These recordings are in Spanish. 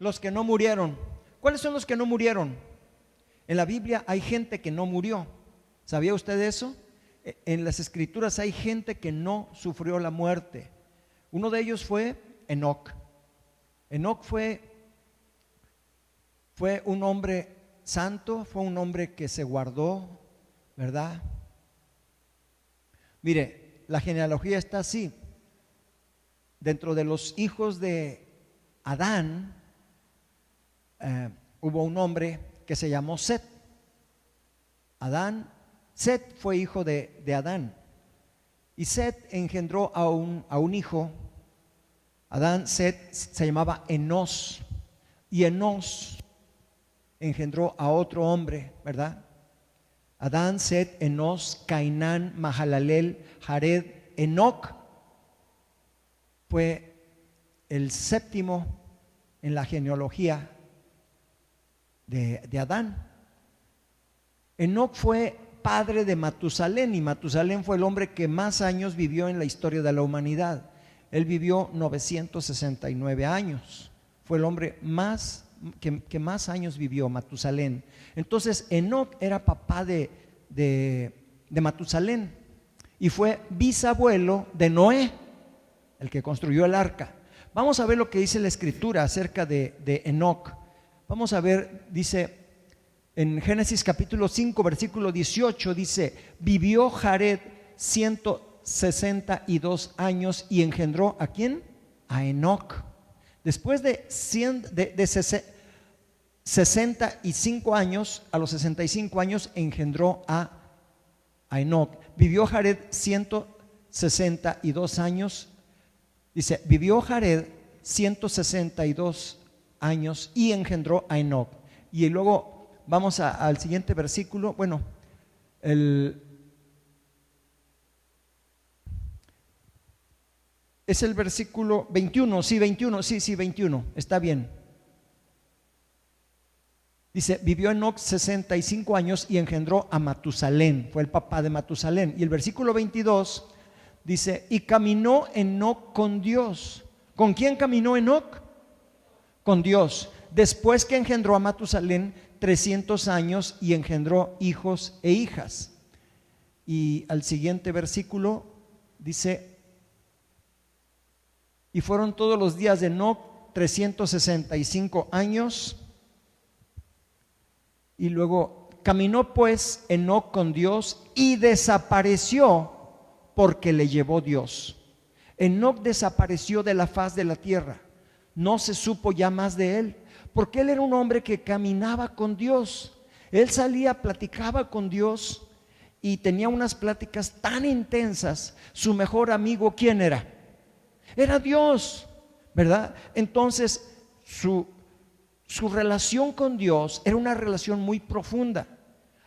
los que no murieron. ¿Cuáles son los que no murieron? En la Biblia hay gente que no murió. ¿Sabía usted eso? En las Escrituras hay gente que no sufrió la muerte. Uno de ellos fue Enoc. Enoc fue un hombre santo, fue un hombre que se guardó, ¿verdad? Mire, la genealogía está así. Dentro de los hijos de Adán hubo un hombre que se llamó Set. Set fue hijo de Adán. Y Set engendró a un hijo. Set se llamaba Enos. Y Enos engendró a otro hombre, ¿verdad? Adán, Set, Enos, Cainán, Mahalalel, Jared, Enoc fue el séptimo en la genealogía de Adán. Enoc fue padre de Matusalén, y Matusalén fue el hombre que más años vivió en la historia de la humanidad. Él vivió 969 años. Fue el hombre que más años vivió, Matusalén. Entonces Enoc era papá de Matusalén y fue bisabuelo de Noé, el que construyó el arca. Vamos a ver lo que dice la Escritura acerca de Enoc. Vamos a ver, dice en Génesis capítulo 5 versículo 18, dice: vivió Jared 162 años y engendró ¿a quién? A Enoc. Después de 65 años, a los 65 años engendró a Enoc. Vivió Jared 162 años. Dice, vivió Jared 162 años y engendró a Enoc. Y luego vamos al siguiente versículo. Bueno, es el versículo 21. Sí, 21, sí, 21, está bien. Dice, vivió Enoc 65 años y engendró a Matusalén. Fue el papá de Matusalén. Y el versículo 22 dice, y caminó Enoc con Dios. ¿Con quién caminó Enoc? Con Dios. Después que engendró a Matusalén 300 años y engendró hijos e hijas. Y al siguiente versículo dice, y fueron todos los días de Enoc 365 años. Y luego caminó pues Enoc con Dios y desapareció porque le llevó Dios. Enoc desapareció de la faz de la tierra. No se supo ya más de él, porque él era un hombre que caminaba con Dios. Él salía, platicaba con Dios y tenía unas pláticas tan intensas. Su mejor amigo, ¿quién era? Era Dios, ¿verdad? Entonces su relación con Dios era una relación muy profunda.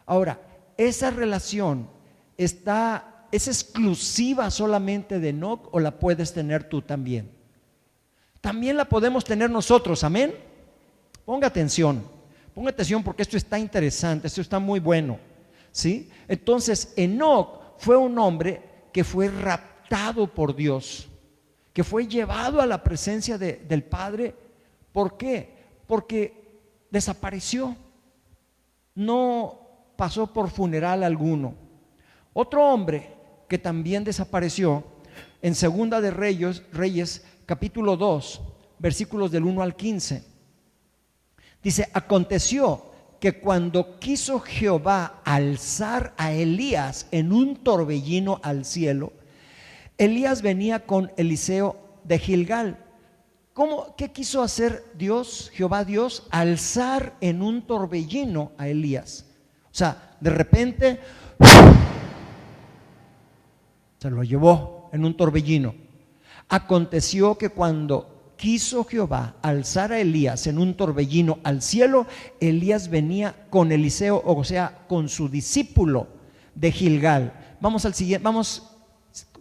Ahora, esa relación es exclusiva solamente de Enoc, o la puedes tener tú también. También la podemos tener nosotros, amén. Ponga atención porque esto está interesante, esto está muy bueno, ¿sí? Entonces Enoc fue un hombre que fue raptado por Dios, que fue llevado a la presencia del Padre. ¿Por qué? Porque desapareció, no pasó por funeral alguno. Otro hombre que también desapareció, en Segunda de Reyes capítulo 2 versículos del 1 al 15, dice, aconteció que cuando quiso Jehová alzar a Elías en un torbellino al cielo, Elías venía con Eliseo de Gilgal. ¿Qué quiso hacer Dios, Jehová Dios? Alzar en un torbellino a Elías. O sea, de repente se lo llevó en un torbellino. Aconteció que cuando quiso Jehová alzar a Elías en un torbellino al cielo, Elías venía con Eliseo, o sea, con su discípulo de Gilgal. Vamos al siguiente, vamos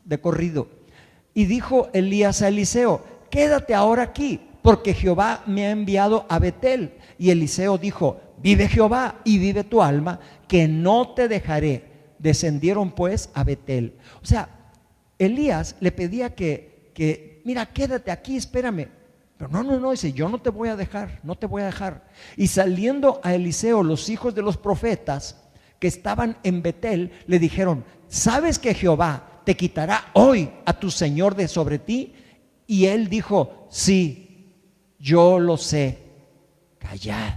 de corrido. Y dijo Elías a Eliseo, quédate ahora aquí, porque Jehová me ha enviado a Betel. Y Eliseo dijo, vive Jehová y vive tu alma, que no te dejaré. Descendieron pues a Betel. O sea, Elías le pedía que mira, quédate aquí, espérame. Pero no, dice, yo no te voy a dejar, no te voy a dejar. Y saliendo a Eliseo, los hijos de los profetas que estaban en Betel, le dijeron: ¿sabes que Jehová te quitará hoy a tu señor de sobre ti? Y él dijo: sí, yo lo sé, callad.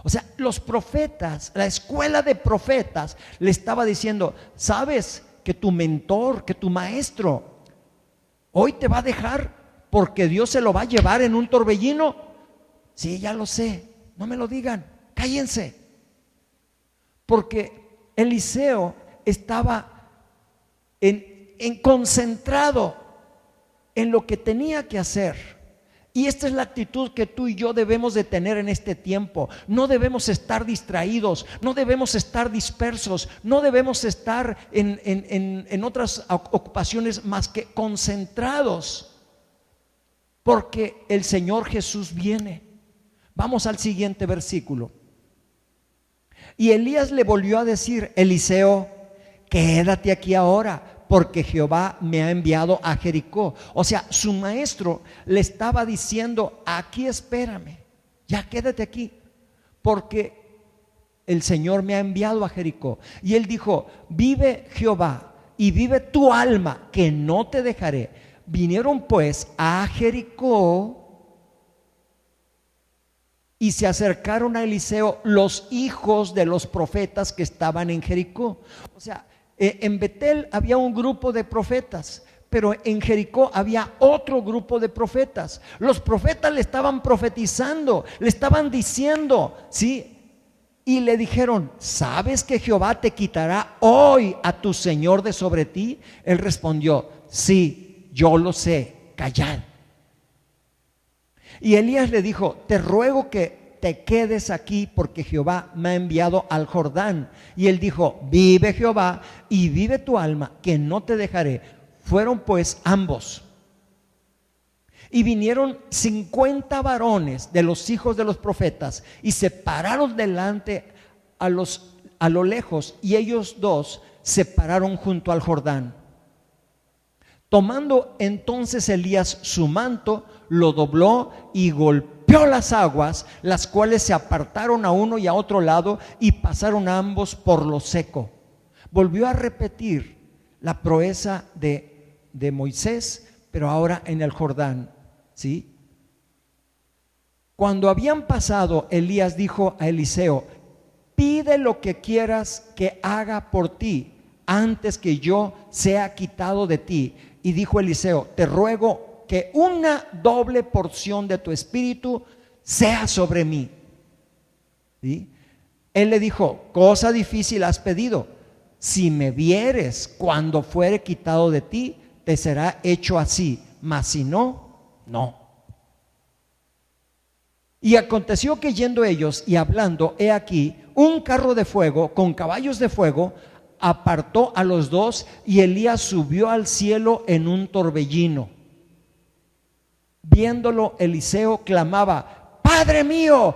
O sea, los profetas, la escuela de profetas le estaba diciendo: ¿sabes que tu mentor, que tu maestro hoy te va a dejar porque Dios se lo va a llevar en un torbellino? Sí, ya lo sé, no me lo digan, cállense. Porque Eliseo estaba concentrado en lo que tenía que hacer. Y esta es la actitud que tú y yo debemos de tener en este tiempo. No debemos estar distraídos, no debemos estar dispersos, no debemos estar en otras ocupaciones más que concentrados, porque el Señor Jesús viene. Vamos al siguiente versículo. Y Elías le volvió a decir: Eliseo, quédate aquí ahora, porque Jehová me ha enviado a Jericó. O sea, su maestro le estaba diciendo: aquí espérame, ya quédate aquí, porque el Señor me ha enviado a Jericó. Y él dijo: vive Jehová y vive tu alma, que no te dejaré. Vinieron pues a Jericó y se acercaron a Eliseo los hijos de los profetas que estaban en Jericó. O sea, en Betel había un grupo de profetas, pero en Jericó había otro grupo de profetas. Los profetas le estaban profetizando, le estaban diciendo, ¿sí? Y le dijeron: ¿sabes que Jehová te quitará hoy a tu señor de sobre ti? Él respondió: sí, yo lo sé, callad. Y Elías le dijo: te ruego que te quedes aquí, porque Jehová me ha enviado al Jordán. Y él dijo: vive Jehová y vive tu alma, que no te dejaré. Fueron pues ambos. Y vinieron 50 varones de los hijos de los profetas y se pararon delante a lo lejos, y ellos dos se pararon junto al Jordán. Tomando entonces Elías su manto, lo dobló y golpeó las aguas, las cuales se apartaron a uno y a otro lado, y pasaron ambos por lo seco. Volvió a repetir la proeza de Moisés, pero ahora en el Jordán, ¿sí? Cuando habían pasado, Elías dijo a Eliseo: pide lo que quieras que haga por ti, antes que yo sea quitado de ti. Y dijo Eliseo: te ruego que una doble porción de tu espíritu sea sobre mí. ¿Sí? Él le dijo: cosa difícil has pedido. Si me vieres cuando fuere quitado de ti, te será hecho así, mas si no, no. Y aconteció que yendo ellos y hablando, he aquí, un carro de fuego con caballos de fuego apartó a los dos, y Elías subió al cielo en un torbellino. Viéndolo, Eliseo clamaba: Padre mío,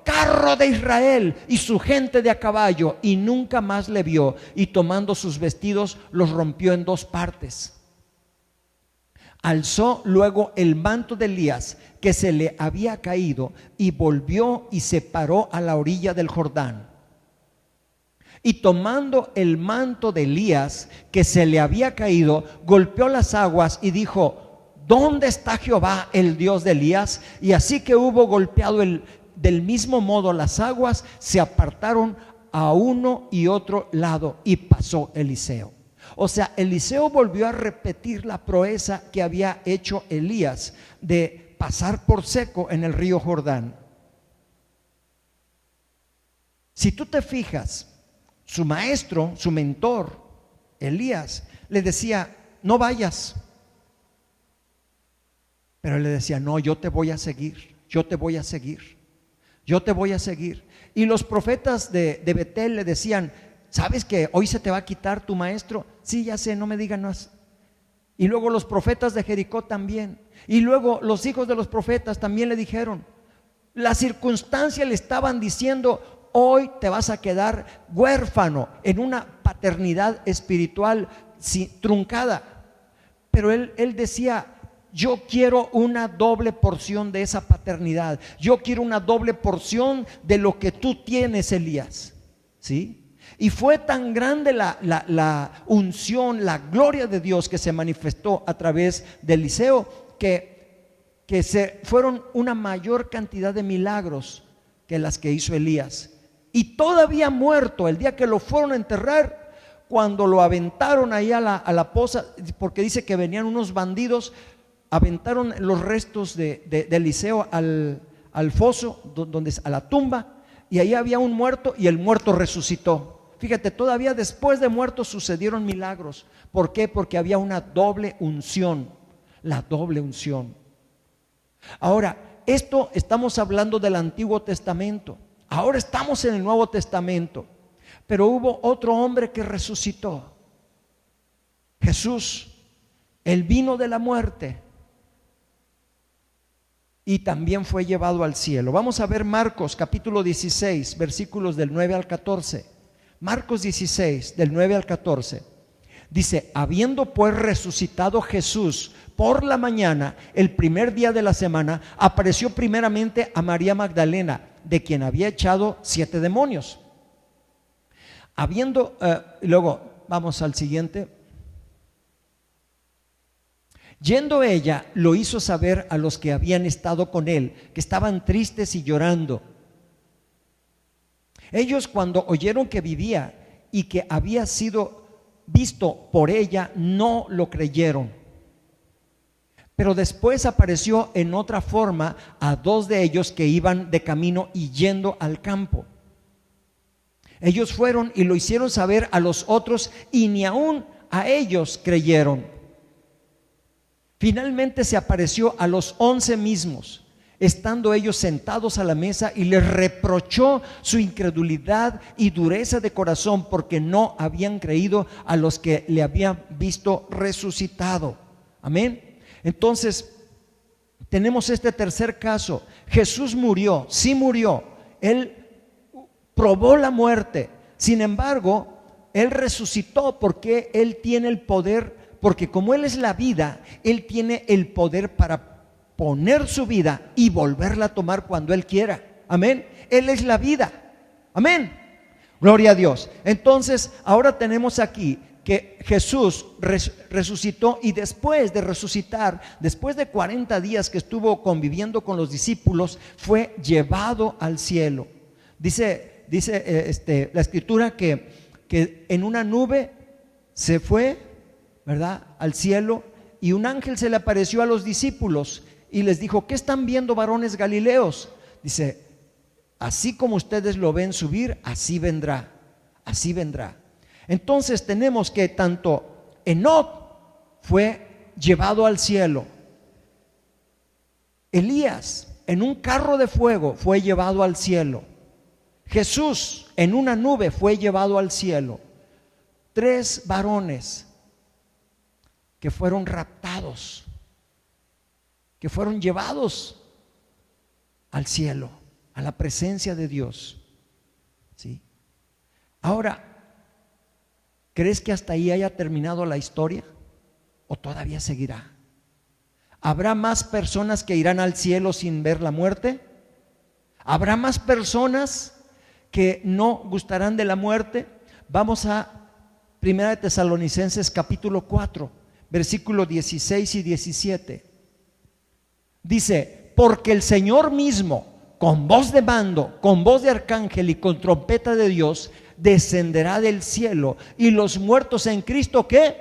carro de Israel y su gente de a caballo. Y nunca más le vio, y tomando sus vestidos los rompió en dos partes. Alzó luego el manto de Elías que se le había caído, y volvió y se paró a la orilla del Jordán. Y tomando el manto de Elías que se le había caído, golpeó las aguas y dijo: ¿dónde está Jehová, el Dios de Elías? Y así que hubo golpeado del mismo modo las aguas, se apartaron a uno y otro lado, y pasó Eliseo. O sea, Eliseo volvió a repetir la proeza que había hecho Elías de pasar por seco en el río Jordán. Si tú te fijas, su maestro, su mentor, Elías, le decía: no vayas. Pero él le decía: no, yo te voy a seguir, yo te voy a seguir, yo te voy a seguir. Y los profetas de Betel le decían: ¿sabes que hoy se te va a quitar tu maestro? Sí, ya sé, no me digan más. Y luego los profetas de Jericó también. Y luego los hijos de los profetas también le dijeron. Las circunstancias le estaban diciendo: hoy te vas a quedar huérfano, en una paternidad espiritual truncada. Pero él decía: yo quiero una doble porción de esa paternidad. Yo quiero una doble porción de lo que tú tienes, Elías. ¿Sí? Y fue tan grande la unción, la gloria de Dios que se manifestó a través de Eliseo, que se fueron una mayor cantidad de milagros que las que hizo Elías. Y todavía muerto, el día que lo fueron a enterrar, cuando lo aventaron ahí a la poza, porque dice que venían unos bandidos, aventaron los restos de Eliseo al foso, a la tumba, y ahí había un muerto y el muerto resucitó. Fíjate, todavía después de muerto sucedieron milagros. ¿Por qué? Porque había una doble unción, la doble unción. Ahora, esto estamos hablando del Antiguo Testamento. Ahora estamos en el Nuevo Testamento. Pero hubo otro hombre que resucitó, Jesús. Él vino de la muerte y también fue llevado al cielo. Vamos a ver Marcos capítulo 16, versículos del 9 al 14. Marcos 16, del 9 al 14. Dice: habiendo pues resucitado Jesús por la mañana, el primer día de la semana, apareció primeramente a María Magdalena, de quien había echado 7 demonios. Luego vamos al siguiente. Yendo ella, lo hizo saber a los que habían estado con él, que estaban tristes y llorando. Ellos, cuando oyeron que vivía y que había sido visto por ella, no lo creyeron. Pero después apareció en otra forma a 2 de ellos que iban de camino y yendo al campo. Ellos fueron y lo hicieron saber a los otros, y ni aún a ellos creyeron. Finalmente se apareció a los 11 mismos, estando ellos sentados a la mesa, y les reprochó su incredulidad y dureza de corazón, porque no habían creído a los que le habían visto resucitado. Amén. Entonces tenemos este tercer caso. Jesús murió, sí murió. Él probó la muerte. Sin embargo, Él resucitó porque Él tiene el poder. Porque como Él es la vida, Él tiene el poder para poner su vida y volverla a tomar cuando Él quiera. Amén. Él es la vida. Amén. Gloria a Dios. Entonces, ahora tenemos aquí que Jesús resucitó, y después de resucitar, después de 40 días que estuvo conviviendo con los discípulos, fue llevado al cielo. Dice la escritura que en una nube se fue, ¿verdad?, al cielo, y un ángel se le apareció a los discípulos y les dijo: ¿qué están viendo, varones galileos? Dice: así como ustedes lo ven subir, así vendrá, así vendrá. Entonces tenemos que tanto Enoc fue llevado al cielo, Elías en un carro de fuego fue llevado al cielo, Jesús en una nube fue llevado al cielo. 3 varones que fueron raptados, que fueron llevados al cielo, a la presencia de Dios. ¿Sí? Ahora, ¿crees que hasta ahí haya terminado la historia o todavía seguirá? ¿Habrá más personas que irán al cielo sin ver la muerte? ¿Habrá más personas que no gustarán de la muerte? Vamos a 1 Tesalonicenses capítulo 4, versículos 16 y 17. Dice: porque el Señor mismo, con voz de mando, con voz de arcángel y con trompeta de Dios, descenderá del cielo, y los muertos en Cristo, ¿qué?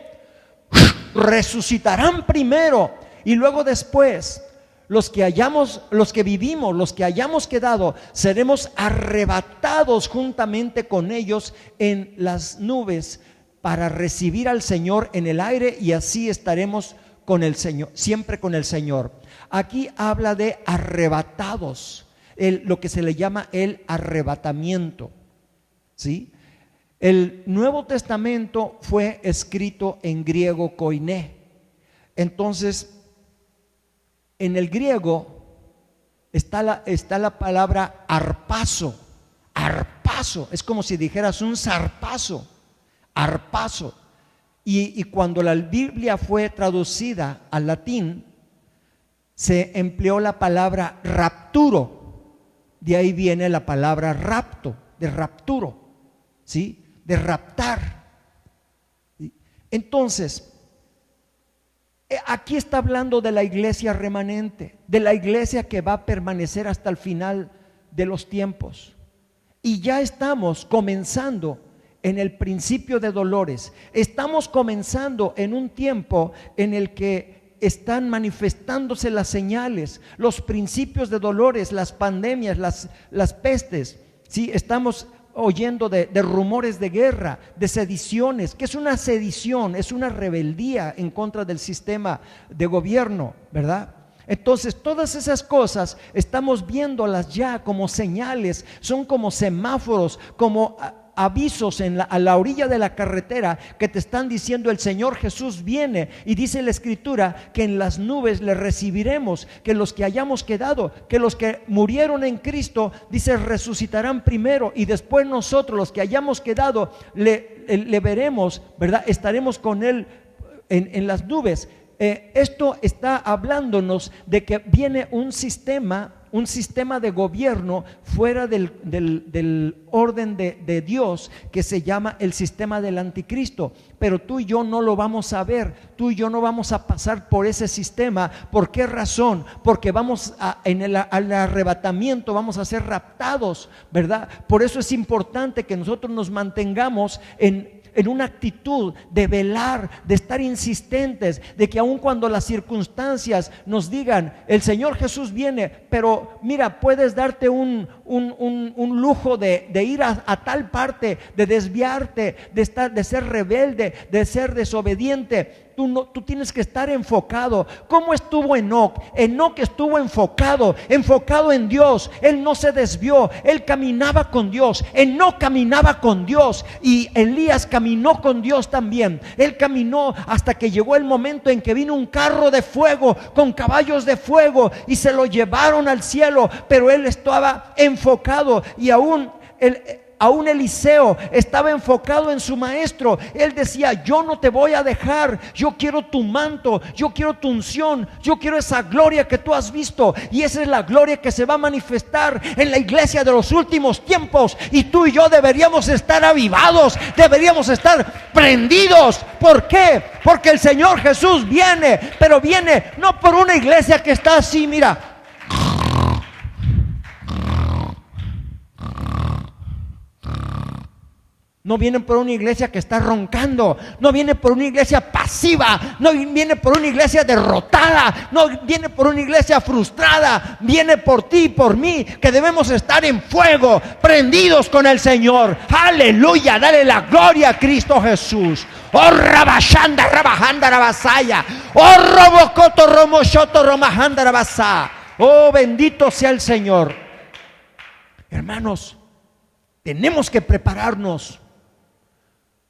Resucitarán primero, y luego después los que vivimos, los que hayamos quedado, seremos arrebatados juntamente con ellos en las nubes para recibir al Señor en el aire, y así estaremos con el Señor, siempre con el Señor. Aquí habla de arrebatados, lo que se le llama el arrebatamiento. ¿Sí? El Nuevo Testamento fue escrito en griego koiné. Entonces, en el griego está la palabra arpazo. Arpazo, es como si dijeras un zarpazo. Arpazo. Y cuando la Biblia fue traducida al latín, se empleó la palabra rapturo. De ahí viene la palabra rapto, de rapturo, ¿sí? De raptar. ¿Sí? Entonces, aquí está hablando de la iglesia remanente, de la iglesia que va a permanecer hasta el final de los tiempos. Y ya estamos comenzando en el principio de dolores. Estamos comenzando en un tiempo en el que están manifestándose las señales, los principios de dolores, las pandemias, las pestes. Sí, estamos oyendo de rumores de guerra, de sediciones. ¿Qué es una sedición? Es una rebeldía en contra del sistema de gobierno, ¿verdad? Entonces todas esas cosas estamos viéndolas ya como señales, son como semáforos, como avisos a la orilla de la carretera que te están diciendo: el Señor Jesús viene. Y dice la Escritura que en las nubes le recibiremos, que los que hayamos quedado, que los que murieron en Cristo, dice, resucitarán primero, y después nosotros, los que hayamos quedado, le veremos, ¿verdad? Estaremos con Él en las nubes. Esto está hablándonos de que viene un sistema de gobierno fuera del orden de Dios, que se llama el sistema del anticristo. Pero tú y yo no lo vamos a ver, tú y yo no vamos a pasar por ese sistema. ¿Por qué razón? Porque vamos al arrebatamiento, vamos a ser raptados, ¿verdad? Por eso es importante que nosotros nos mantengamos en una actitud de velar, de estar insistentes, de que aun cuando las circunstancias nos digan: el Señor Jesús viene, pero mira, puedes darte un lujo de ir a tal parte, de desviarte, de ser rebelde, de ser desobediente. Tú tienes que estar enfocado. ¿Cómo estuvo Enoc? Enoc estuvo enfocado en Dios. Él no se desvió, él caminaba con Dios. Enoc caminaba con Dios, y Elías caminó con Dios también. Él caminó hasta que llegó el momento en que vino un carro de fuego con caballos de fuego y se lo llevaron al cielo, pero él estaba enfocado. Y aún Eliseo estaba enfocado en su maestro. Él decía: yo no te voy a dejar, yo quiero tu manto, yo quiero tu unción, yo quiero esa gloria que tú has visto. Y esa es la gloria que se va a manifestar en la iglesia de los últimos tiempos. Y tú y yo deberíamos estar avivados, deberíamos estar prendidos. ¿Por qué? Porque el Señor Jesús viene, pero viene no por una iglesia que está así, mira, no viene por una iglesia que está roncando, no viene por una iglesia pasiva, no viene por una iglesia derrotada, no viene por una iglesia frustrada. Viene por ti y por mí, que debemos estar en fuego, prendidos con el Señor. Aleluya, dale la gloria a Cristo Jesús. Oh, rabashanda, rabajanda, rabasaya. Oh, robocoto, romoshoto, romajanda, rabasá. Oh, bendito sea el Señor. Hermanos, tenemos que prepararnos.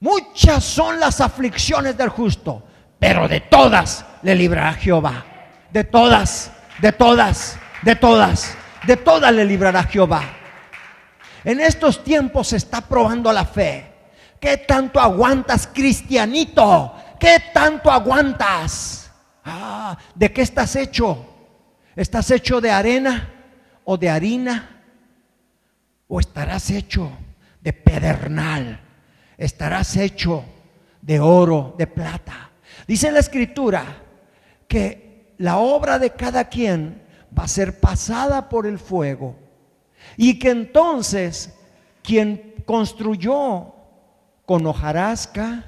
Muchas son las aflicciones del justo, pero de todas le librará Jehová. De todas le librará Jehová. En estos tiempos se está probando la fe. ¿Qué tanto aguantas, cristianito? ¿Qué tanto aguantas? ¿De qué estás hecho? ¿Estás hecho de arena o de harina? ¿O estarás hecho de pedernal? ¿Estarás hecho de oro, de plata? Dice la Escritura que la obra de cada quien va a ser pasada por el fuego, y que entonces quien construyó con hojarasca,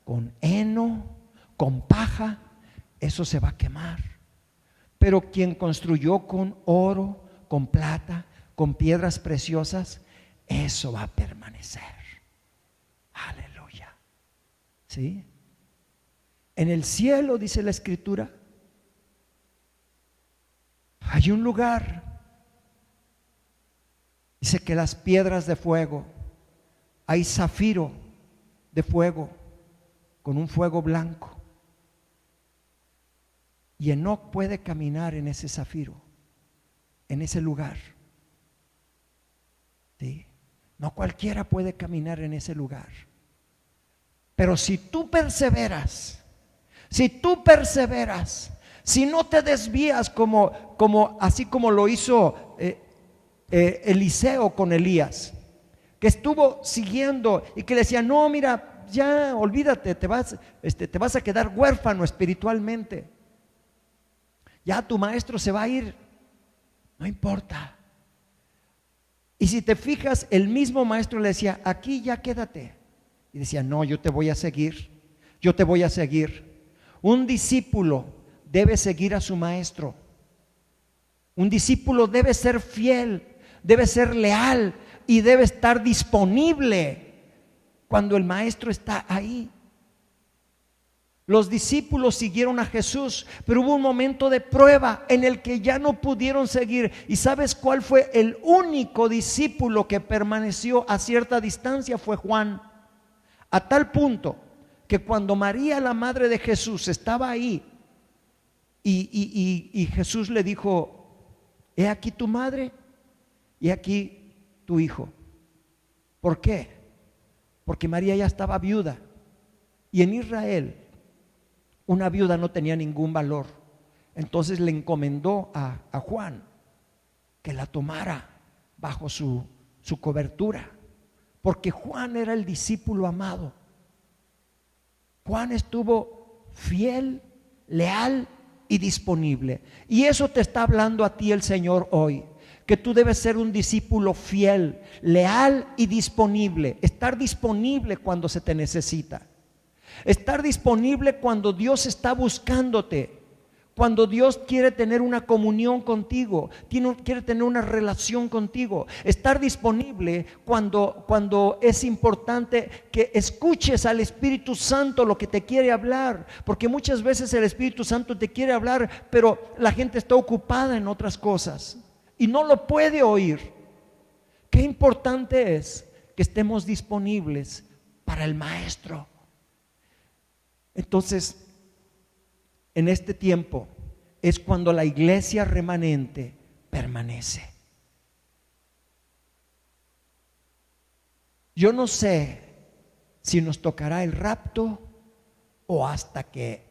con heno, con paja, eso se va a quemar. Pero quien construyó con oro, con plata, con piedras preciosas, eso va a permanecer. Aleluya. ¿Sí? En el cielo, dice la Escritura, hay un lugar. Dice que las piedras de fuego, hay zafiro de fuego con un fuego blanco. Y Enoc puede caminar en ese zafiro, en ese lugar. ¿Sí? No cualquiera puede caminar en ese lugar. Pero si tú perseveras, Si no te desvías así como lo hizo Eliseo con Elías, que estuvo siguiendo y que le decía, no, mira, ya olvídate, te vas a quedar huérfano espiritualmente. Ya tu maestro se va a ir, no importa. Y si te fijas, el mismo maestro le decía, aquí ya quédate. Y decía, no, yo te voy a seguir, yo te voy a seguir. Un discípulo debe seguir a su maestro. Un discípulo debe ser fiel, debe ser leal y debe estar disponible cuando el maestro está ahí. Los discípulos siguieron a Jesús, pero hubo un momento de prueba en el que ya no pudieron seguir. ¿Y sabes cuál fue el único discípulo que permaneció a cierta distancia? Fue Juan. A tal punto que cuando María, la madre de Jesús, estaba ahí y Jesús le dijo, he aquí tu madre y aquí tu hijo. ¿Por qué? Porque María ya estaba viuda y en Israel una viuda no tenía ningún valor. Entonces le encomendó a Juan que la tomara bajo su cobertura, porque Juan era el discípulo amado. Juan estuvo fiel, leal y disponible. Y eso te está hablando a ti el Señor hoy, que tú debes ser un discípulo fiel, leal y disponible. Estar disponible cuando se te necesita. Estar disponible cuando Dios está buscándote, cuando Dios quiere tener una comunión contigo, quiere tener una relación contigo. Estar disponible cuando es importante que escuches al Espíritu Santo lo que te quiere hablar, porque muchas veces el Espíritu Santo te quiere hablar, pero la gente está ocupada en otras cosas y no lo puede oír. Qué importante es que estemos disponibles para el Maestro. Entonces, en este tiempo es cuando la iglesia remanente permanece. Yo no sé si nos tocará el rapto o hasta que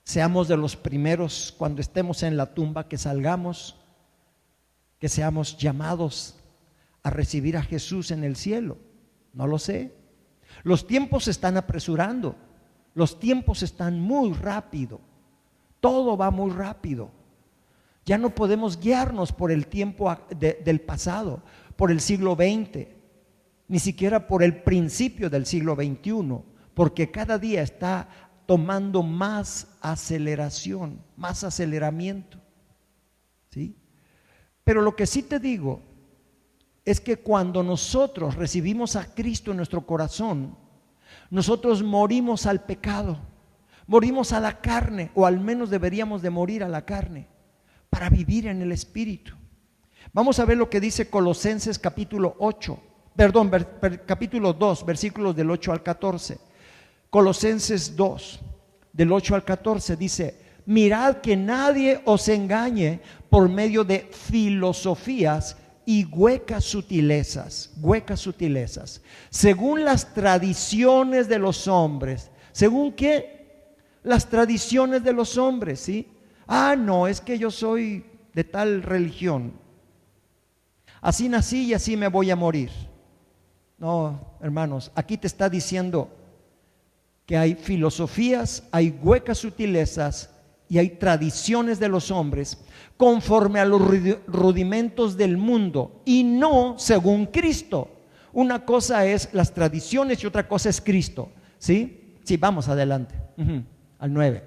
seamos de los primeros, cuando estemos en la tumba, que salgamos, que seamos llamados a recibir a Jesús en el cielo. No lo sé. Los tiempos se están apresurando. Los tiempos están muy rápido. Todo va muy rápido. Ya no podemos guiarnos por el tiempo del pasado, por el siglo XX, ni siquiera por el principio del siglo XXI, porque cada día está tomando más aceleración, más aceleramiento, ¿sí? Pero lo que sí te digo es que cuando nosotros recibimos a Cristo en nuestro corazón, nosotros morimos al pecado, morimos a la carne, o al menos deberíamos de morir a la carne para vivir en el Espíritu. Vamos a ver lo que dice Colosenses capítulo 2, versículos del 8 al 14. Colosenses 2, del 8 al 14 dice: mirad que nadie os engañe por medio de filosofías y huecas sutilezas, según las tradiciones de los hombres. ¿Según qué? Las tradiciones de los hombres, ¿sí? No, es que yo soy de tal religión, así nací y así me voy a morir. No, hermanos, aquí te está diciendo que hay filosofías, hay huecas sutilezas y hay tradiciones de los hombres conforme a los rudimentos del mundo y no según Cristo. Una cosa es las tradiciones y otra cosa es Cristo, ¿sí? Sí, vamos adelante, al 9.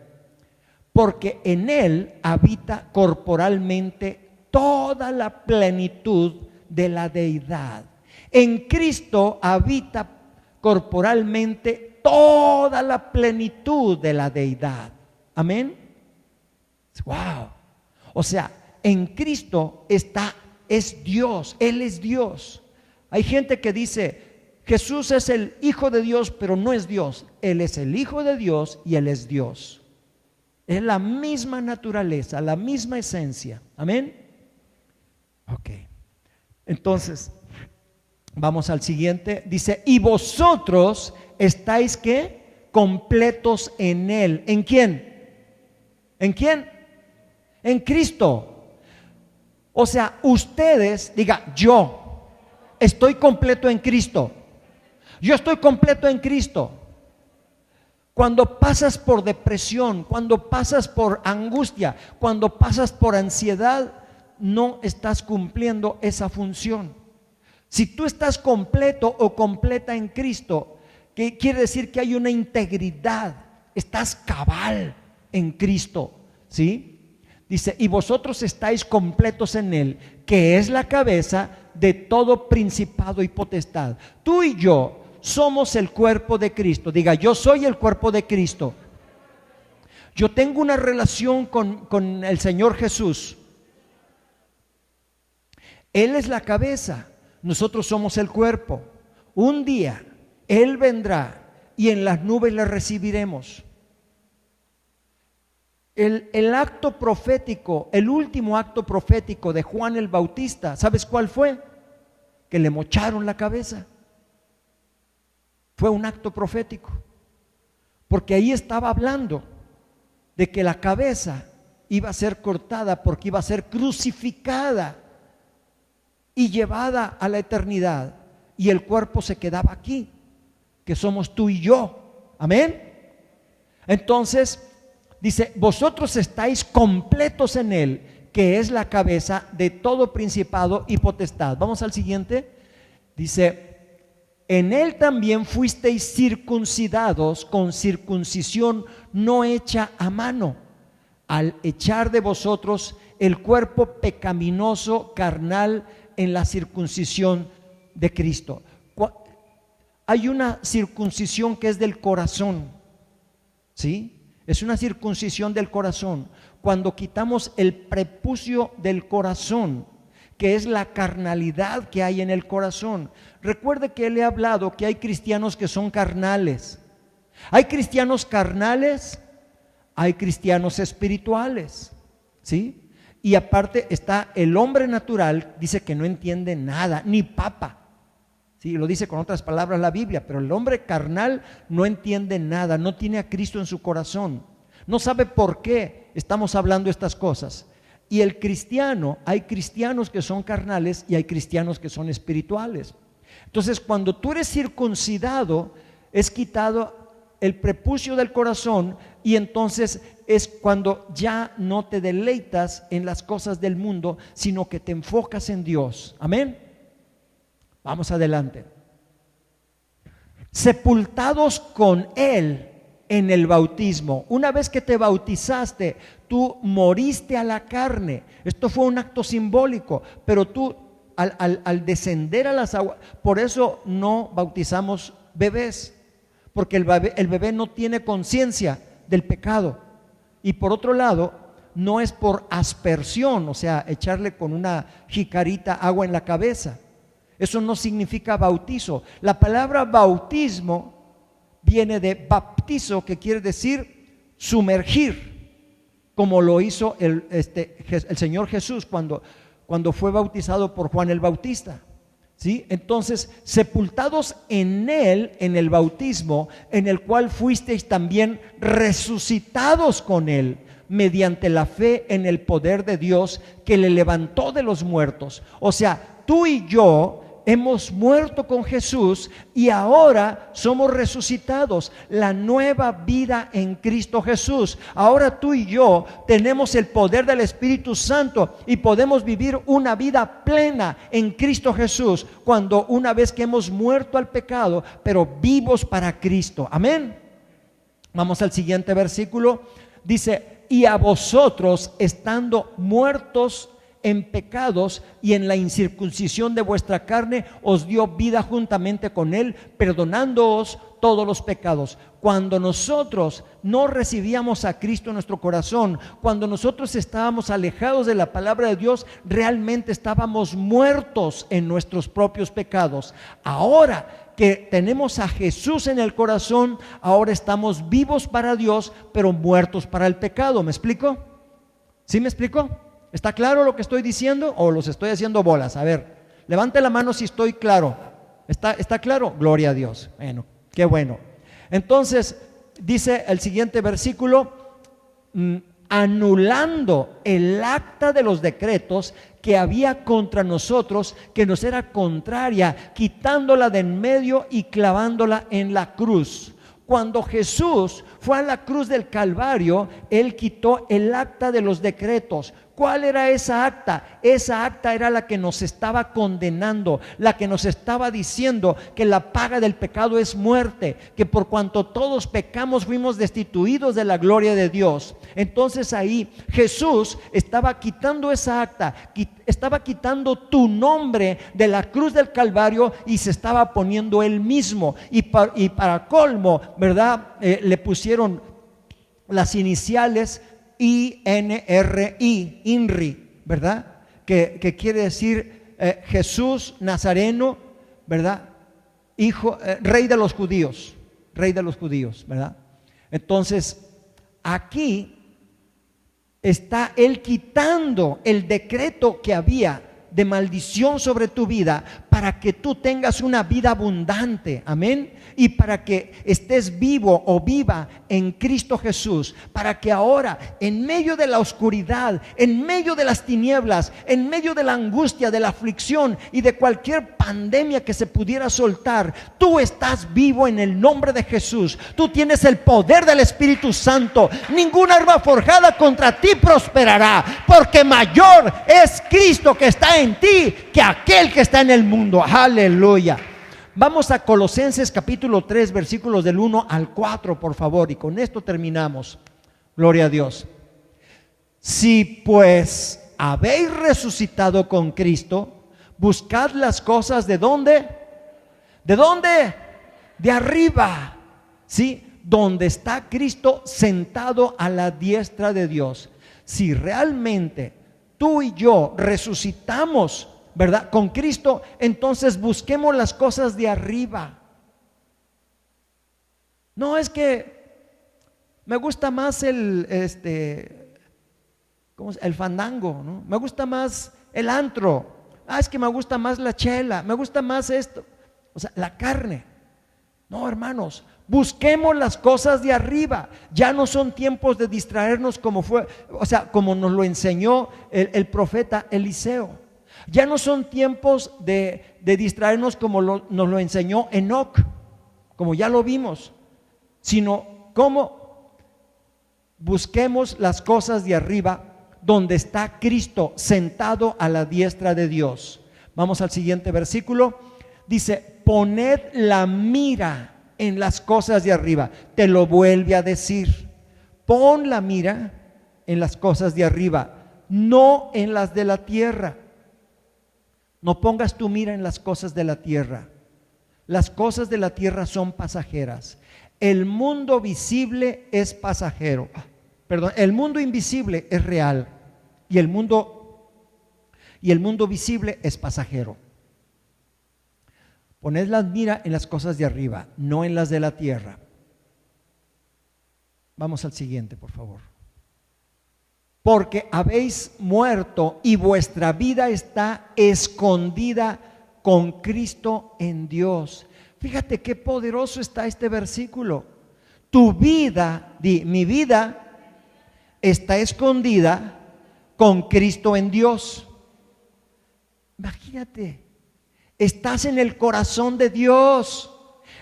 Porque en Él habita corporalmente toda la plenitud de la deidad. En Cristo habita corporalmente toda la plenitud de la deidad. Amén. Wow. O sea, en Cristo es Dios, Él es Dios. Hay gente que dice, Jesús es el Hijo de Dios, pero no es Dios. Él es el Hijo de Dios y Él es Dios. Es la misma naturaleza, la misma esencia. Amén. Ok. Entonces, vamos al siguiente. Dice, y vosotros estáis ¿qué? Completos en Él. ¿En quién? ¿En quién? En Cristo. O sea, ustedes, diga, yo estoy completo en Cristo. Yo estoy completo en Cristo. Cuando pasas por depresión, cuando pasas por angustia, cuando pasas por ansiedad, no estás cumpliendo esa función. Si tú estás completo o completa en Cristo, ¿qué quiere decir? Que hay una integridad, estás cabal en Cristo, ¿sí? Dice, y vosotros estáis completos en Él, que es la cabeza de todo principado y potestad. Tú y yo somos el cuerpo de Cristo. Diga, yo soy el cuerpo de Cristo. Yo tengo una relación con el Señor Jesús. Él es la cabeza, nosotros somos el cuerpo. Un día Él vendrá y en las nubes le recibiremos. El acto profético, el último acto profético de Juan el Bautista, ¿sabes cuál fue? Que le mocharon la cabeza. Fue un acto profético, porque ahí estaba hablando de que la cabeza iba a ser cortada porque iba a ser crucificada y llevada a la eternidad, y el cuerpo se quedaba aquí, que somos tú y yo. Amén. Entonces dice, vosotros estáis completos en Él, que es la cabeza de todo principado y potestad. Vamos al siguiente. Dice, en Él también fuisteis circuncidados con circuncisión no hecha a mano, al echar de vosotros el cuerpo pecaminoso carnal en la circuncisión de Cristo. Hay una circuncisión que es del corazón, ¿sí? Es una circuncisión del corazón. Cuando quitamos el prepucio del corazón, que es la carnalidad que hay en el corazón. Recuerde que le he hablado que hay cristianos que son carnales. Hay cristianos carnales, hay cristianos espirituales, ¿sí? Y aparte está el hombre natural, dice que no entiende nada, ni papa. Sí, lo dice con otras palabras la Biblia, pero el hombre carnal no entiende nada, no tiene a Cristo en su corazón, no sabe por qué estamos hablando estas cosas. Y el cristiano, hay cristianos que son carnales y hay cristianos que son espirituales. Entonces, cuando tú eres circuncidado, es quitado el prepucio del corazón, y entonces es cuando ya no te deleitas en las cosas del mundo, sino que te enfocas en Dios. Amén. Vamos adelante. Sepultados con Él en el bautismo. Una vez que te bautizaste, tú moriste a la carne. Esto fue un acto simbólico, pero tú al descender a las aguas, por eso no bautizamos bebés, porque el bebé no tiene conciencia del pecado. Y por otro lado, no es por aspersión, o sea, echarle con una jicarita agua en la cabeza. Eso no significa bautizo. La palabra bautismo viene de baptizo, que quiere decir sumergir, como lo hizo el Señor Jesús cuando fue bautizado por Juan el Bautista, ¿sí? Entonces, sepultados en Él, en el bautismo, en el cual fuisteis también resucitados con Él, mediante la fe en el poder de Dios que le levantó de los muertos. O sea, tú y yo hemos muerto con Jesús y ahora somos resucitados, la nueva vida en Cristo Jesús. Ahora tú y yo tenemos el poder del Espíritu Santo y podemos vivir una vida plena en Cristo Jesús, cuando una vez que hemos muerto al pecado, pero vivos para Cristo. Amén. Vamos al siguiente versículo. Dice, y a vosotros, estando muertos en pecados y en la incircuncisión de vuestra carne, os dio vida juntamente con Él, perdonándoos todos los pecados. Cuando nosotros no recibíamos a Cristo en nuestro corazón, cuando nosotros estábamos alejados de la palabra de Dios, realmente estábamos muertos en nuestros propios pecados. Ahora que tenemos a Jesús en el corazón, ahora estamos vivos para Dios, pero muertos para el pecado. ¿Me explico? ¿Sí me explico? ¿Está claro lo que estoy diciendo o los estoy haciendo bolas? A ver, levante la mano si estoy claro. ¿Está claro? Gloria a Dios. Bueno, qué bueno. Entonces, dice el siguiente versículo, anulando el acta de los decretos que había contra nosotros, que nos era contraria, quitándola de en medio y clavándola en la cruz. Cuando Jesús fue a la cruz del Calvario, Él quitó el acta de los decretos. ¿Cuál era esa acta? Esa acta era la que nos estaba condenando, la que nos estaba diciendo que la paga del pecado es muerte, que por cuanto todos pecamos fuimos destituidos de la gloria de Dios. Entonces ahí Jesús estaba quitando esa acta, estaba quitando tu nombre de la cruz del Calvario y se estaba poniendo Él mismo. Y para colmo, ¿verdad? Le pusieron las iniciales INRI, ¿verdad? Que quiere decir Jesús Nazareno, ¿verdad? Hijo, rey de los judíos, ¿verdad? Entonces, aquí está Él quitando el decreto que había de maldición sobre tu vida para que tú tengas una vida abundante, amén, y para que estés vivo o viva en Cristo Jesús, para que ahora en medio de la oscuridad, en medio de las tinieblas, en medio de la angustia, de la aflicción y de cualquier pandemia que se pudiera soltar, tú estás vivo en el nombre de Jesús. Tú tienes el poder del Espíritu Santo. Ninguna arma forjada contra ti prosperará, porque mayor es Cristo que está en ti que aquel que está en el mundo. Aleluya. Vamos a Colosenses capítulo 3 versículos del 1 al 4, por favor, y con esto terminamos. Gloria a Dios. Si pues habéis resucitado con Cristo, buscad las cosas ¿de dónde? ¿De dónde? De arriba, ¿sí? Donde está Cristo sentado a la diestra de Dios. Si realmente tú y yo resucitamos, ¿verdad?, con Cristo, entonces busquemos las cosas de arriba. No es que me gusta más el fandango, ¿no? Me gusta más el antro. Es que me gusta más la chela, me gusta más esto. O sea, la carne. No, hermanos, busquemos las cosas de arriba. Ya no son tiempos de distraernos como fue, o sea, como nos lo enseñó el profeta Eliseo. Ya no son tiempos de distraernos como nos lo enseñó Enoc, como ya lo vimos, sino como busquemos las cosas de arriba, donde está Cristo sentado a la diestra de Dios. Vamos al siguiente versículo. Dice: poned la mira en las cosas de arriba. Te lo vuelve a decir. Pon la mira en las cosas de arriba, no en las de la tierra. No pongas tu mira en las cosas de la tierra. Las cosas de la tierra son pasajeras. El mundo visible es pasajero. El mundo invisible es real y el mundo visible es pasajero. Poned la mira en las cosas de arriba, no en las de la tierra. Vamos al siguiente, por favor. Porque habéis muerto y vuestra vida está escondida con Cristo en Dios. Fíjate qué poderoso está este versículo. Tu vida, mi vida está escondida con Cristo en Dios. Imagínate, estás en el corazón de Dios.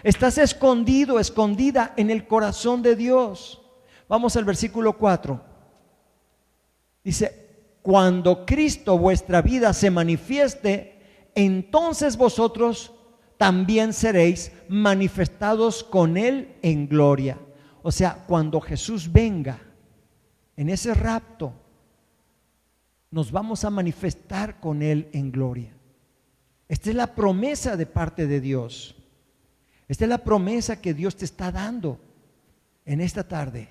Estás escondido, escondida en el corazón de Dios. Vamos al versículo 4. Dice: cuando Cristo vuestra vida se manifieste, entonces vosotros también seréis manifestados con Él en gloria. O sea, cuando Jesús venga en ese rapto, nos vamos a manifestar con Él en gloria. Esta es la promesa de parte de Dios. Esta es la promesa que Dios te está dando en esta tarde.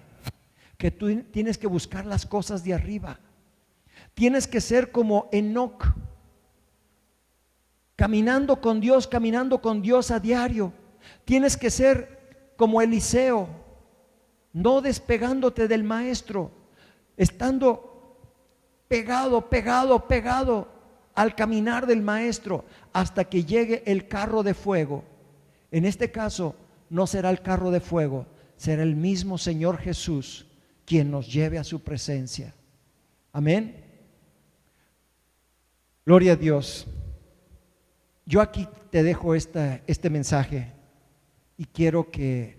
Que tú tienes que buscar las cosas de arriba. Tienes que ser como Enoc, caminando con Dios a diario. Tienes que ser como Eliseo, no despegándote del maestro, estando pegado al caminar del maestro hasta que llegue el carro de fuego. En este caso no será el carro de fuego, será el mismo Señor Jesús quien nos lleve a su presencia. Amén. Gloria a Dios. Yo aquí te dejo este mensaje y quiero que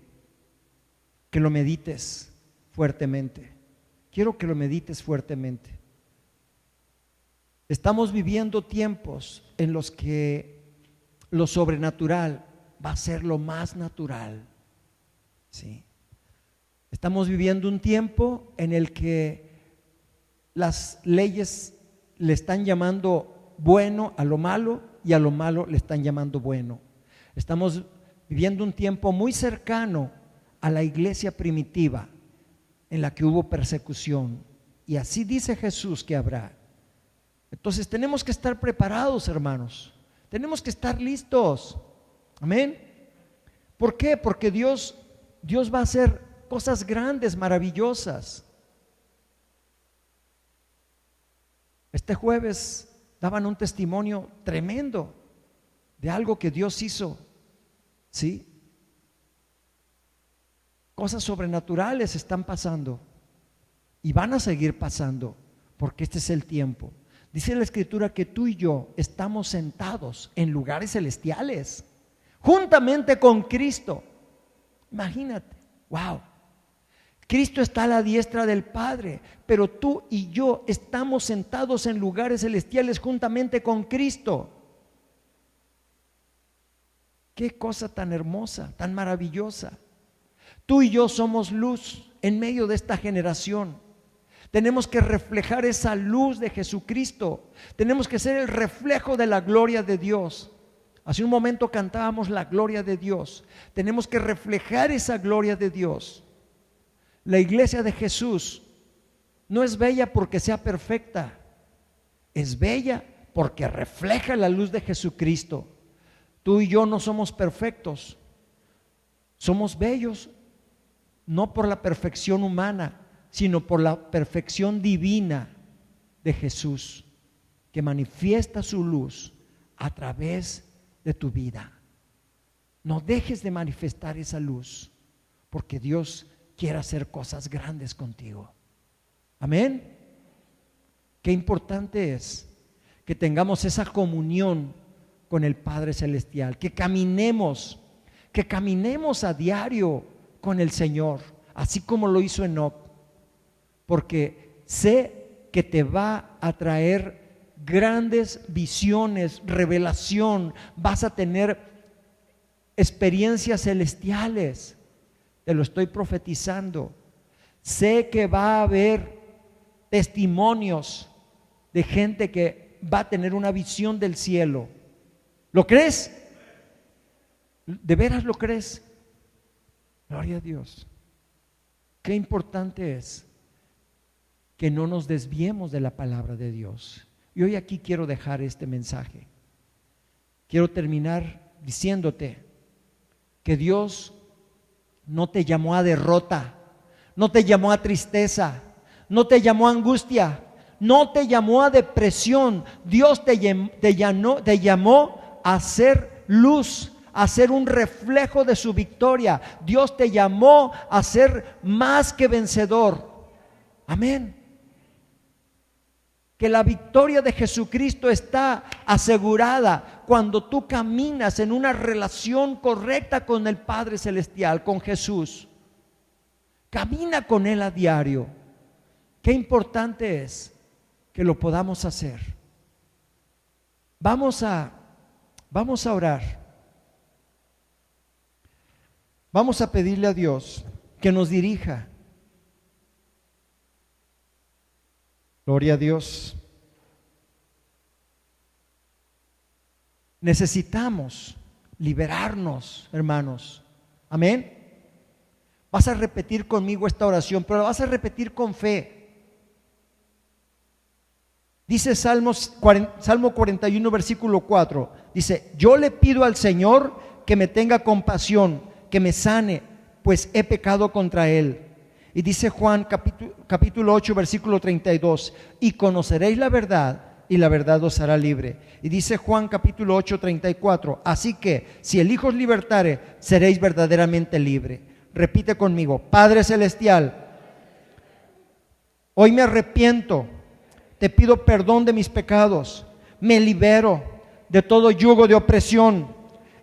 lo medites fuertemente. Quiero que lo medites fuertemente. Estamos viviendo tiempos en los que lo sobrenatural va a ser lo más natural. Sí. Estamos viviendo un tiempo en el que las leyes le están llamando bueno a lo malo y a lo malo le están llamando bueno. Estamos viviendo un tiempo muy cercano a la iglesia primitiva en la que hubo persecución, y así dice Jesús que habrá. Entonces tenemos que estar preparados, hermanos. Tenemos que estar listos. Amén. ¿Por qué? Porque Dios va a hacer cosas grandes, maravillosas. Este jueves daban un testimonio tremendo de algo que Dios hizo. ¿Sí? Cosas sobrenaturales están pasando y van a seguir pasando, porque este es el tiempo. Dice la Escritura que tú y yo estamos sentados en lugares celestiales, juntamente con Cristo. Imagínate, wow. Cristo está a la diestra del Padre, pero tú y yo estamos sentados en lugares celestiales juntamente con Cristo. Qué cosa tan hermosa, tan maravillosa. Tú y yo somos luz en medio de esta generación. Tenemos que reflejar esa luz de Jesucristo. Tenemos que ser el reflejo de la gloria de Dios. Hace un momento cantábamos la gloria de Dios. Tenemos que reflejar esa gloria de Dios. La iglesia de Jesús no es bella porque sea perfecta. Es bella porque refleja la luz de Jesucristo. Tú y yo no somos perfectos. Somos bellos, no por la perfección humana, sino por la perfección divina de Jesús, que manifiesta su luz a través de tu vida. No dejes de manifestar esa luz, porque Dios quiere hacer cosas grandes contigo. Amén. Qué importante es que tengamos esa comunión con el Padre Celestial, que caminemos a diario con el Señor, así como lo hizo Enoc, porque sé que te va a traer grandes visiones, revelación, vas a tener experiencias celestiales. Te lo estoy profetizando. Sé que va a haber testimonios de gente que va a tener una visión del cielo. ¿Lo crees? ¿De veras lo crees? Gloria a Dios. Qué importante es que no nos desviemos de la palabra de Dios. Y hoy aquí quiero dejar este mensaje. Quiero terminar diciéndote que Dios no te llamó a derrota, no te llamó a tristeza, no te llamó a angustia, no te llamó a depresión. Dios te llamó a ser luz, a ser un reflejo de su victoria. Dios te llamó a ser más que vencedor. Amén. Que la victoria de Jesucristo está asegurada cuando tú caminas en una relación correcta con el Padre Celestial, con Jesús. Camina con Él a diario. Qué importante es que lo podamos hacer. Vamos a orar. Vamos a pedirle a Dios que nos dirija. Gloria a Dios. Necesitamos liberarnos, hermanos. Amén. Vas a repetir conmigo esta oración, pero la vas a repetir con fe. Dice Salmo 41, versículo 4. Dice: yo le pido al Señor que me tenga compasión, que me sane, pues he pecado contra Él. Y dice Juan capítulo 8, versículo 32: y conoceréis la verdad, y la verdad os hará libre. Y dice Juan capítulo 8, 34: así que si el Hijo os libertare, seréis verdaderamente libre. Repite conmigo: Padre Celestial, Hoy me arrepiento, te pido perdón de mis pecados, me libero de todo yugo de opresión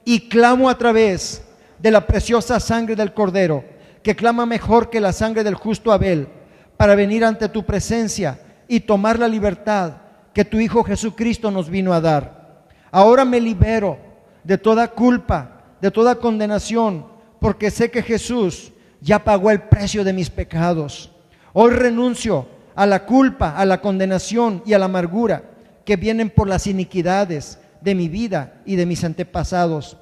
y clamo a través de la preciosa sangre del Cordero, que clama mejor que la sangre del justo Abel, para venir ante tu presencia y tomar la libertad que tu Hijo Jesucristo nos vino a dar. Ahora me libero de toda culpa, de toda condenación, porque sé que Jesús ya pagó el precio de mis pecados. Hoy renuncio a la culpa, a la condenación y a la amargura que vienen por las iniquidades de mi vida y de mis antepasados.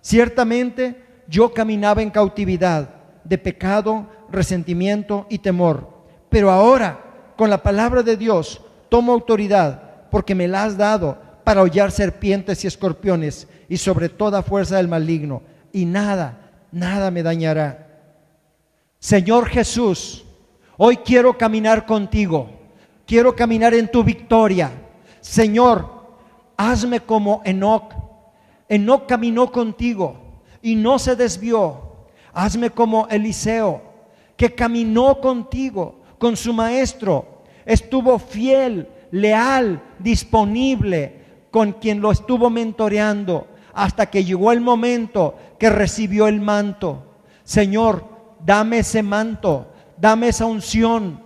Ciertamente yo caminaba en cautividad de pecado, resentimiento y temor, pero ahora con la palabra de Dios tomo autoridad, porque me la has dado para hollar serpientes y escorpiones y sobre toda fuerza del maligno, y nada me dañará. Señor Jesús, hoy quiero caminar contigo, quiero caminar en tu victoria. Señor, hazme como Enoc. Enoc caminó contigo y no se desvió. Hazme como Eliseo, que caminó contigo, con su maestro, estuvo fiel, leal, disponible con quien lo estuvo mentoreando, hasta que llegó el momento que recibió el manto. Señor, dame ese manto, dame esa unción,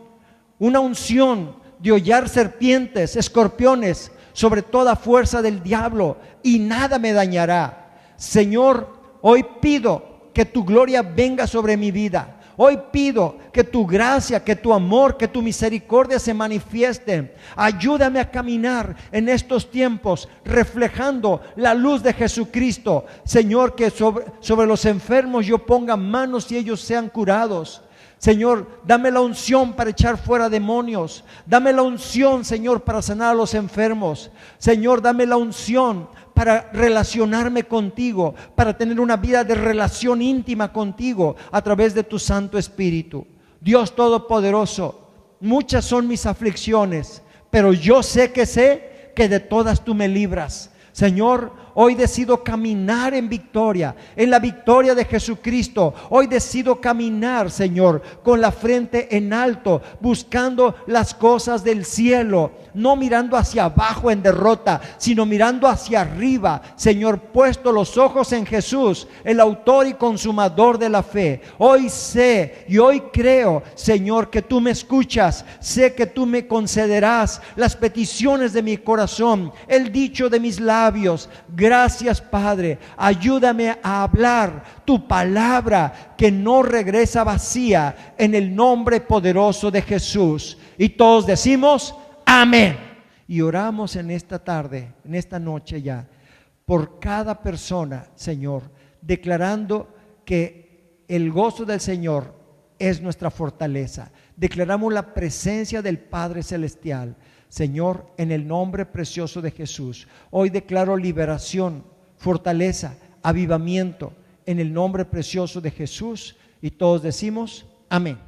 una unción de hollar serpientes, escorpiones, sobre toda fuerza del diablo, y nada me dañará. Señor, hoy pido que tu gloria venga sobre mi vida. Hoy pido que tu gracia, que tu amor, que tu misericordia se manifiesten. Ayúdame a caminar en estos tiempos reflejando la luz de Jesucristo. Señor, que sobre los enfermos yo ponga manos y ellos sean curados. Señor, dame la unción para echar fuera demonios. Dame la unción, Señor, para sanar a los enfermos. Señor, dame la unción para relacionarme contigo, para tener una vida de relación íntima contigo a través de tu Santo Espíritu. Dios Todopoderoso, muchas son mis aflicciones, pero yo sé que de todas tú me libras. Señor, hoy decido caminar en victoria, en la victoria de Jesucristo. Hoy decido caminar, Señor, con la frente en alto, buscando las cosas del cielo, no mirando hacia abajo en derrota, sino mirando hacia arriba, Señor, puesto los ojos en Jesús, el autor y consumador de la fe. Hoy sé y hoy creo, Señor, que tú me escuchas. Sé que tú me concederás las peticiones de mi corazón, el dicho de mis labios. Gracias, Padre. Ayúdame a hablar tu palabra, que no regresa vacía, en el nombre poderoso de Jesús. Y todos decimos amén. Y oramos en esta tarde, en esta noche ya, por cada persona, Señor, declarando que el gozo del Señor es nuestra fortaleza. Declaramos la presencia del Padre Celestial. Señor, en el nombre precioso de Jesús, hoy declaro liberación, fortaleza, avivamiento, en el nombre precioso de Jesús. Y todos decimos amén.